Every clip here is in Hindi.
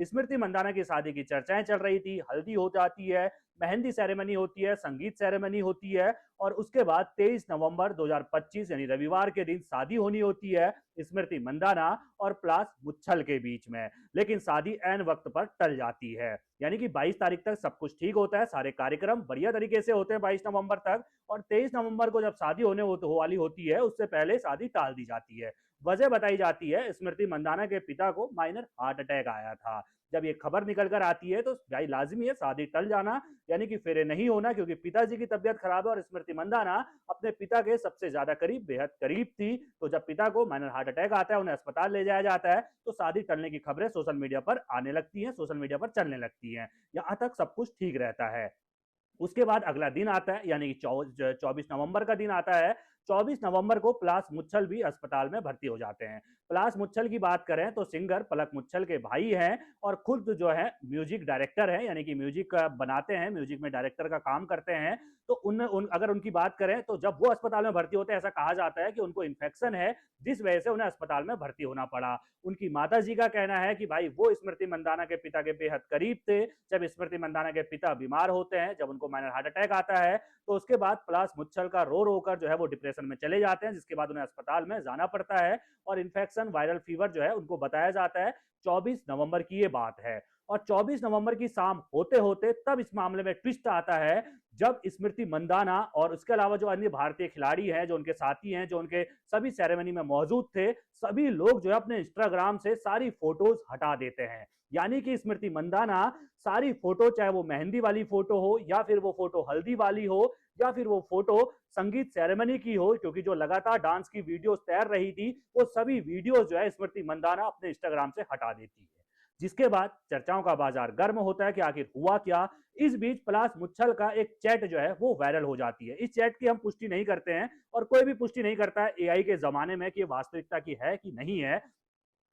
स्मृति मंदाना की शादी की चर्चाएं चल रही थी, हल्दी हो जाती है, मेहंदी सेरेमनी होती है, संगीत सेरेमनी होती है और उसके बाद 23 नवंबर 2025 यानी रविवार के दिन शादी होनी होती है स्मृति मंदाना और प्लास मुच्छल के बीच में। लेकिन शादी ऐन वक्त पर टल जाती है, यानी कि 22 तारीख तक सब कुछ ठीक होता है, सारे कार्यक्रम बढ़िया तरीके से होते हैं 22 नवंबर तक, और 23 नवंबर को जब शादी होने वाली होती है उससे पहले शादी टाल दी जाती है। वजह बताई जाती है स्मृति मंदाना के पिता को माइनर हार्ट अटैक आया था। जब ये खबर निकल कर आती है तो भाई लाजिमी है शादी टल जाना, यानी कि फेरे नहीं होना, क्योंकि पिताजी की तबीयत खराब है और स्मृति मंदाना अपने पिता के सबसे ज्यादा करीब, बेहद करीब थी। तो जब पिता को माइनर हार्ट अटैक आता है, उन्हें अस्पताल ले जाया जाता है, तो शादी टलने की खबरें सोशल मीडिया पर आने लगती हैं, सोशल मीडिया पर चलने लगती हैं। यहां तक सब कुछ ठीक रहता है। उसके बाद अगला दिन आता है, यानी कि 24 नवंबर का दिन आता है। 24 नवंबर को पलाश मुच्छल भी अस्पताल में भर्ती हो जाते हैं। पलाश मुच्छल की बात करें तो सिंगर पलक मुच्छल के भाई हैं और खुद जो है म्यूजिक डायरेक्टर है, यानी कि म्यूजिक बनाते हैं, म्यूजिक में डायरेक्टर का काम करते हैं। तो अगर उनकी बात करें तो जब वो अस्पताल में भर्ती होते हैं, ऐसा कहा जाता है कि उनको इन्फेक्शन है, जिस वजह से उन्हें अस्पताल में भर्ती होना पड़ा। उनकी माता जी का कहना है कि भाई वो स्मृति मंदाना के पिता के बेहद करीब थे। जब स्मृति मंदाना के पिता बीमार होते हैं, जब उनको माइनर हार्ट अटैक आता है, तो उसके बाद पलाश मुच्छल का रो रो कर जो है वो डिप्रेशन में चले जाते हैं, जिसके बाद उन्हें अस्पताल में जाना पड़ता है और इन्फेक्शन, वायरल फीवर जो है उनको बताया जाता है। 24 नवंबर की ये बात है और 24 नवंबर की शाम होते होते तब इस मामले में ट्विस्ट आता है, जब स्मृति मंदाना और उसके अलावा जो अन्य भारतीय खिलाड़ी हैं, जो उनके साथी हैं, जो उनके सभी सेरेमनी में मौजूद थे, सभी लोग जो है अपने इंस्टाग्राम से सारी फोटोज हटा देते हैं। यानी कि स्मृति मंदाना सारी फोटो, चाहे वो मेहंदी वाली फोटो हो या फिर वो फोटो हल्दी वाली हो या फिर वो फोटो संगीत सेरेमनी की हो, क्योंकि जो लगातार डांस की वीडियोस तैर रही थी, वो सभी वीडियोस जो है स्मृति मंदाना अपने इंस्टाग्राम से हटा देती है। जिसके बाद चर्चाओं का बाजार गर्म होता है कि आखिर हुआ क्या। इस बीच पलाश मुच्छल का एक चैट जो है वो वायरल हो जाती है। इस चैट की हम पुष्टि नहीं करते हैं और कोई भी पुष्टि नहीं करता है एआई के जमाने में कि वास्तविकता की है कि नहीं है,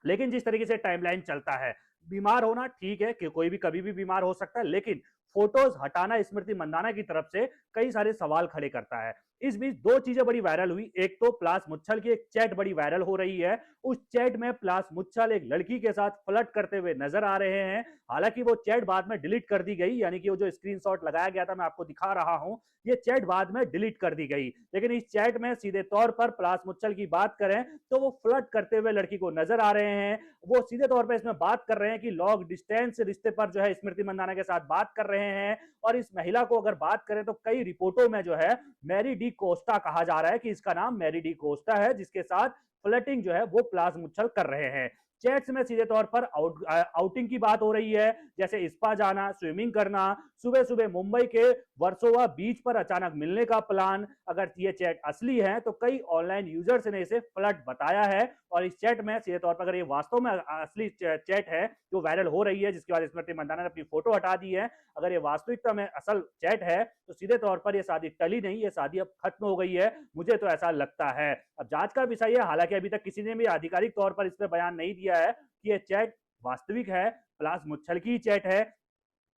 लेकिन जिस तरीके से टाइमलाइन चलता है, बीमार होना ठीक है कि कोई भी कभी भी बीमार हो सकता है, लेकिन फोटोज हटाना स्मृति मंदाना की तरफ से कई सारे सवाल खड़े करता है। इस बीच दो चीजें बड़ी वायरल हुई। एक तो प्लास मुच्छल की एक चैट बड़ी वायरल हो रही है। उस चैट में प्लास मुच्छल एक लड़की के साथ फ्लर्ट करते हुए नजर आ रहे हैं। हालांकि वो चैट बाद में डिलीट कर दी गई, यानी कि वो जो स्क्रीनशॉट लगाया गया था, मैं आपको दिखा रहा हूं, ये चैट बाद में डिलीट कर दी गई। लेकिन इस चैट में सीधे तौर पर प्लास मुच्छल की बात करें तो वो फ्लर्ट करते हुए लड़की को नजर आ रहे हैं। वो सीधे तौर पर इसमें बात कर रहे हैं कि लॉन्ग डिस्टेंस रिश्ते पर जो है स्मृति मंदाना के साथ बात कर रहे हैं। और इस महिला को अगर बात करें तो कई रिपोर्टों में जो है मैरी डी कोस्टा कहा जा रहा है कि इसका नाम मैरी डी कोस्टा है, जिसके साथ फ्लर्टिंग जो है वो प्लास मुच्छल कर रहे हैं। चैट्स में सीधे तौर पर आउटिंग की बात हो रही है, जैसे स्पा जाना, स्विमिंग करना, सुबह सुबह मुंबई के वर्सोवा बीच पर अचानक मिलने का प्लान। अगर ये चैट असली है तो कई ऑनलाइन यूजर्स ने इसे फ्लर्ट बताया है। और इस चैट में सीधे तौर पर अगर ये वास्तव में असली चैट है जो वायरल हो रही है, जिसके बाद स्मृति मंदाना ने अपनी फोटो हटा दी है, अगर ये वास्तविकता में असल चैट है तो सीधे तौर पर ये शादी टली नहीं, ये शादी अब खत्म हो गई है, मुझे तो ऐसा लगता है। अब जांच का विषय है, हालांकि अभी तक किसी ने भी आधिकारिक तौर पर इस पर बयान नहीं दिया है कि ये चैट वास्तविक है, प्लास मुच्छल की चैट है।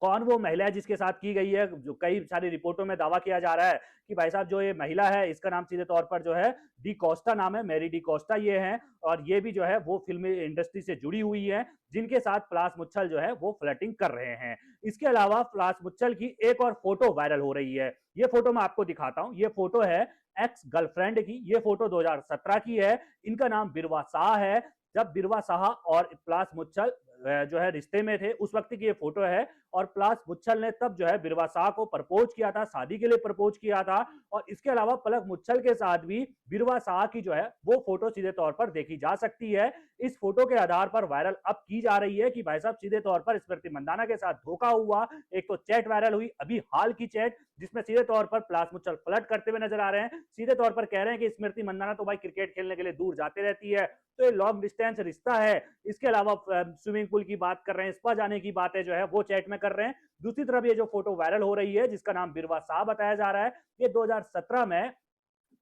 कौन वो महिला है जिसके साथ की गई है, जो कई सारी रिपोर्टों में दावा किया जा रहा है कि भाई साहब जो ये महिला है इसका नाम सीधे तौर पर जो है डी कोस्टा नाम है, मैरी डी कोस्टा ये है। और ये भी जो है वो फिल्म इंडस्ट्री से जुड़ी हुई है, जिनके साथ पलाश मुच्छल जो है वो फ्लर्टिंग कर रहे हैं। इसके अलावा पलाश मुच्छल की एक और फोटो वायरल हो रही है। ये फोटो मैं आपको दिखाता हूं। ये फोटो है एक्स गर्लफ्रेंड की। ये फोटो 2017 की है। इनका नाम बिरवा शाह है। जब बिरवा शाह और पलाश मुच्छल जो है रिश्ते में थे, उस वक्त की ये फोटो है। और पलाश मुच्छल ने तब जो है बिरवा शाह को प्रपोज किया था, शादी के लिए प्रपोज किया था। और इसके अलावा पलक मुच्छल के साथ भी बिरवा शाह की जो है वो फोटो सीधे तौर पर देखी जा सकती है। इस फोटो के आधार पर वायरल अब की जा रही है कि भाई साहब सीधे तौर पर स्मृति मंदाना के साथ धोखा हुआ। एक तो चैट वायरल हुई अभी हाल की चैट, जिसमें सीधे तौर पर पलाश मुच्छल फ्लर्ट करते हुए नजर आ रहे हैं। सीधे तौर पर कह रहे हैं कि स्मृति मंदाना तो भाई क्रिकेट खेलने के लिए दूर जाते रहती है, तो ये लॉन्ग डिस्टेंस रिश्ता है। इसके अलावा स्विमिंग पूल की बात कर रहे हैं, स्पा जाने की बातें जो है वो चैट में कर रहे हैं। दूसरी तरफ ये जो फोटो वायरल हो रही है, जिसका नाम बिरवा शाह बताया जा रहा है, ये 2017 में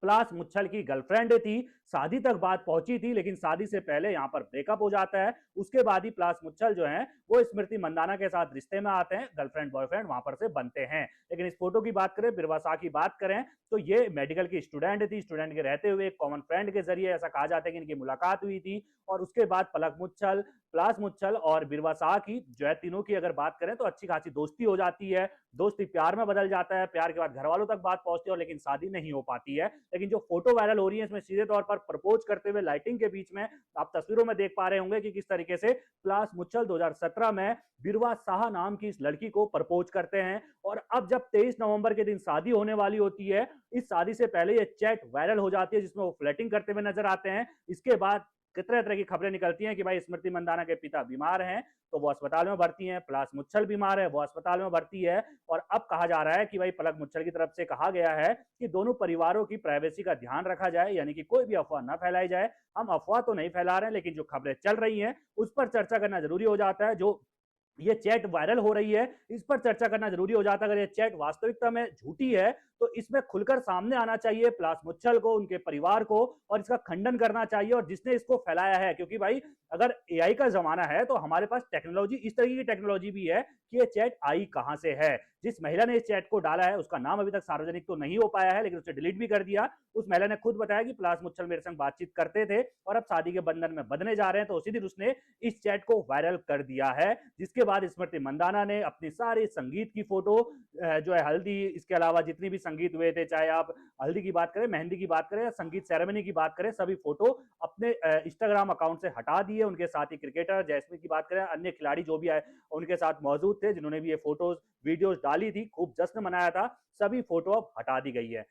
पलाश मुच्छल की गर्लफ्रेंड थी। शादी तक बात पहुंची थी, लेकिन शादी से पहले यहाँ पर ब्रेकअप हो जाता है। उसके बाद ही पलाश मुच्छल जो है वो स्मृति मंदाना के साथ रिश्ते में आते हैं, गर्लफ्रेंड बॉयफ्रेंड वहां पर से बनते हैं। लेकिन इस फोटो की बात करें, बिरवा की बात करें, तो ये मेडिकल की स्टूडेंट थी। स्टूडेंट के रहते हुए एक कॉमन फ्रेंड के जरिए ऐसा कहा जाता है कि इनकी मुलाकात हुई थी। और उसके बाद पलक मुच्छल, पलाश मुच्छल और बिरवा की जो है तीनों की अगर बात करें तो अच्छी खासी दोस्ती हो जाती है। दोस्ती प्यार में बदल जाता है, प्यार के बाद घर वालों तक बात पहुंचती है, और लेकिन शादी नहीं हो पाती है। लेकिन जो फोटो वायरल हो रही है इसमें सीधे तौर पर प्रपोज करते हुए लाइटिंग के बीच में आप तस्वीरों में देख पा रहे होंगे कि किस तरीके से पलाश मुच्छल 2017 में बिरवा साहा नाम की इस लड़की को प्रपोज करते हैं। और अब जब 23 नवंबर के दिन शादी होने वाली होती है, इस शादी से पहले ये चैट वायरल हो जाती है जिसमें वो फ्लर्टिंग करते हुए नजर आते हैं। इसके बाद कितने तरह की खबरें निकलती हैं कि भाई स्मृति मंदाना के पिता बीमार हैं तो वो अस्पताल में भर्ती हैं, पलाश मुच्छल बीमार है वो अस्पताल में भर्ती है। और अब कहा जा रहा है कि भाई पलक मुच्छल की तरफ से कहा गया है कि दोनों परिवारों की प्राइवेसी का ध्यान रखा जाए, यानी कि कोई भी अफवाह ना फैलाई जाए। हम अफवाह तो नहीं फैला रहे हैं, लेकिन जो खबरें चल रही हैं उस पर चर्चा करना जरूरी हो जाता है। जो ये चैट वायरल हो रही है इस पर चर्चा करना जरूरी हो जाता है। अगर ये चैट वास्तविकता में झूठी है तो इसमें खुलकर सामने आना चाहिए पलाश मुच्छल को, उनके परिवार को, और इसका खंडन करना चाहिए और जिसने इसको फैलाया है। क्योंकि भाई अगर एआई का जमाना है तो हमारे पास टेक्नोलॉजी, इस तरह की टेक्नोलॉजी भी है कि ये चैट आई कहां से है। जिस महिला ने इस चैट को डाला है उसका नाम अभी तक सार्वजनिक तो नहीं हो पाया है, लेकिन उसे डिलीट भी कर दिया। उस महिला ने खुद बताया कि पलाश मुच्छल मेरे संग बातचीत करते थे और अब शादी के बंधन में बंधने जा रहे हैं, तो उसी दिन उसने इस चैट को वायरल कर दिया है। जिसके बाद स्मृति मंदाना ने अपनी सारी संगीत की फोटो जो है हल्दी, इसके अलावा जितनी भी संगीत हुए थे, चाहे आप हल्दी की बात करें, मेहंदी की बात करें या संगीत सेरेमनी की बात करें, सभी फोटो अपने इंस्टाग्राम अकाउंट से हटा दिए। उनके साथ ही क्रिकेटर जैस्मिन की बात करें, अन्य खिलाड़ी जो भी आए उनके साथ मौजूद थे जिन्होंने भी ये फोटोज वीडियोज डाली थी, खूब जश्न मनाया था, सभी फोटो अब हटा दी गई है।